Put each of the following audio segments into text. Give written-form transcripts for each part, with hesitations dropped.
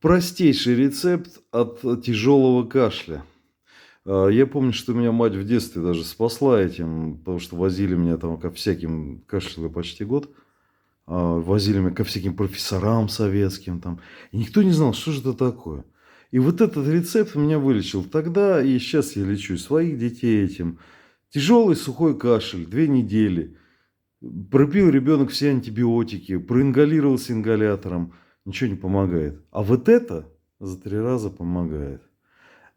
Простейший рецепт от тяжелого кашля. Я помню, что меня мать в детстве даже спасла этим, потому что возили меня там ко всяким, кашлял я почти год, возили меня ко всяким профессорам советским там, и никто не знал, что же это такое. И вот этот рецепт меня вылечил тогда, и сейчас я лечу своих детей этим. Тяжелый сухой кашель, 2 недели. Пропил ребенок все антибиотики, проингалировался ингалятором, ничего не помогает. А вот это за 3 раза помогает.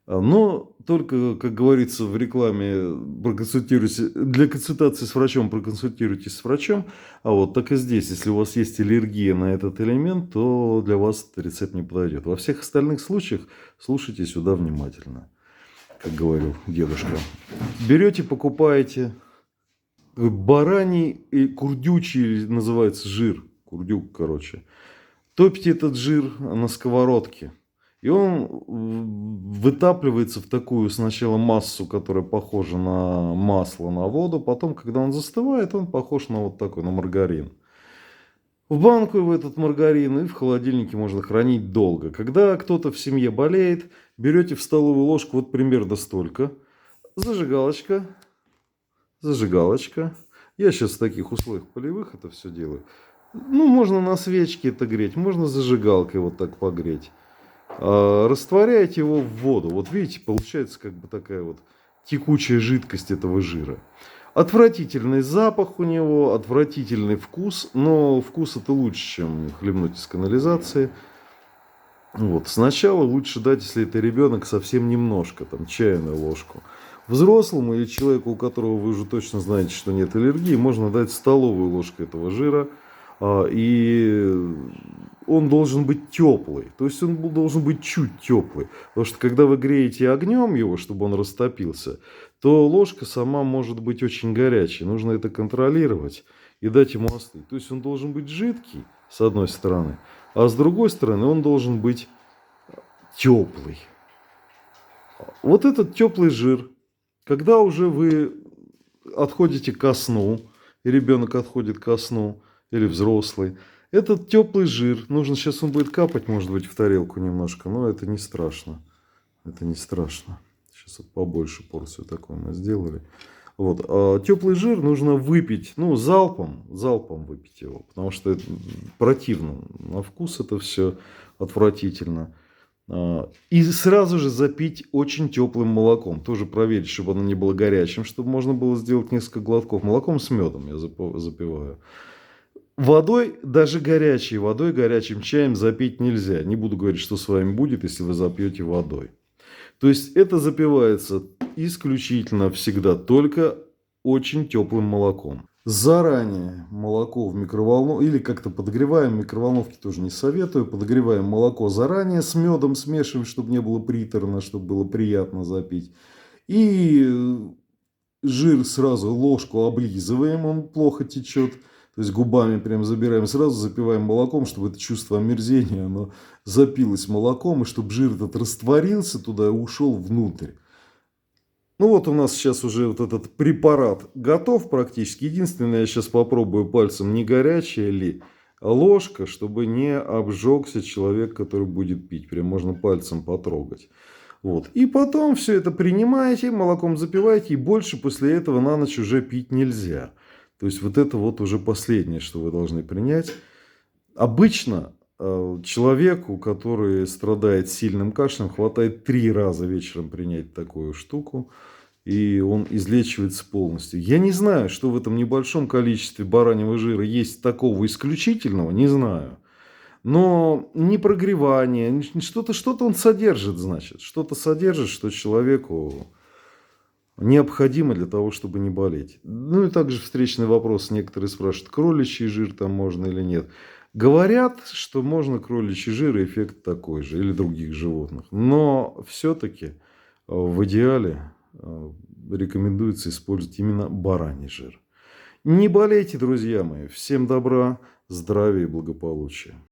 Но только, как говорится в рекламе, проконсультируйтесь, для консультации с врачом проконсультируйтесь с врачом. А вот так и здесь, если у вас есть аллергия на этот элемент, то для вас этот рецепт не подойдет. Во всех остальных случаях слушайте сюда внимательно, как говорил дедушка. Берете, покупаете бараний и курдючий, называется, жир. Курдюк, короче. Топите этот жир на сковородке. И он вытапливается в такую сначала массу, которая похожа на масло, на воду. Потом, когда он застывает, он похож на вот такой, на маргарин. В банку в этот маргарин и в холодильнике можно хранить долго. Когда кто-то в семье болеет, берете в столовую ложку вот примерно столько. Зажигалочка. Зажигалочка. Я сейчас в таких условиях полевых это все делаю. Ну, можно на свечке это греть, можно зажигалкой вот так погреть. Растворяете его в воду. Вот видите, получается как бы такая вот текучая жидкость этого жира. Отвратительный запах у него, отвратительный вкус, но вкус это лучше, чем хлебнуть из канализации. Вот. Сначала лучше дать, если это ребенок, совсем немножко, там, чайную ложку. Взрослому или человеку, у которого вы уже точно знаете, что нет аллергии, можно дать столовую ложку этого жира. И он должен быть теплый. То есть он должен быть чуть теплый. Потому что когда вы греете огнем его, чтобы он растопился, то ложка сама может быть очень горячей. Нужно это контролировать и дать ему остыть. То есть он должен быть жидкий, с одной стороны, а с другой стороны он должен быть теплый. Вот этот теплый жир, когда уже вы отходите ко сну, и ребенок отходит ко сну, или взрослый, этот теплый жир, нужно сейчас он будет капать, может быть, в тарелку немножко, но это не страшно. Это не страшно. Сейчас вот побольше порцию такую мы сделали. Вот. А теплый жир нужно выпить, ну, залпом выпить его, потому что это противно. На вкус это все отвратительно. И сразу же запить очень теплым молоком. Тоже проверить, чтобы оно не было горячим, чтобы можно было сделать несколько глотков. Молоком с медом я запиваю. Водой, даже горячей водой, горячим чаем запить нельзя. Не буду говорить, что с вами будет, если вы запьете водой. То есть это запивается исключительно всегда только очень теплым молоком. Заранее молоко в микроволновке, или как-то подогреваем, в микроволновке тоже не советую, подогреваем молоко заранее, с медом смешиваем, чтобы не было приторно, чтобы было приятно запить. И жир сразу ложку облизываем, он плохо течет. То есть губами прям забираем, сразу запиваем молоком, чтобы это чувство омерзения, оно запилось молоком, и чтобы жир этот растворился туда и ушел внутрь. Ну вот у нас сейчас уже вот этот препарат готов практически. Единственное, я сейчас попробую пальцем, не горячая ли ложка, чтобы не обжегся человек, который будет пить. Прям можно пальцем потрогать. Вот. И потом все это принимаете, молоком запиваете, и больше после этого на ночь уже пить нельзя. То есть вот это вот уже последнее, что вы должны принять. Обычно человеку, который страдает сильным кашлем, хватает 3 раза вечером принять такую штуку, и он излечивается полностью. Я не знаю, что в этом небольшом количестве бараньего жира есть такого исключительного, не знаю. Но не прогревание, что-то он содержит, значит. Что-то содержит, что человеку необходимо для того, чтобы не болеть. Ну и также встречный вопрос. Некоторые спрашивают, кроличий жир там можно или нет. Говорят, что можно кроличий жир, и эффект такой же, или других животных. Но все-таки в идеале рекомендуется использовать именно бараний жир. Не болейте, друзья мои. Всем добра, здравия и благополучия.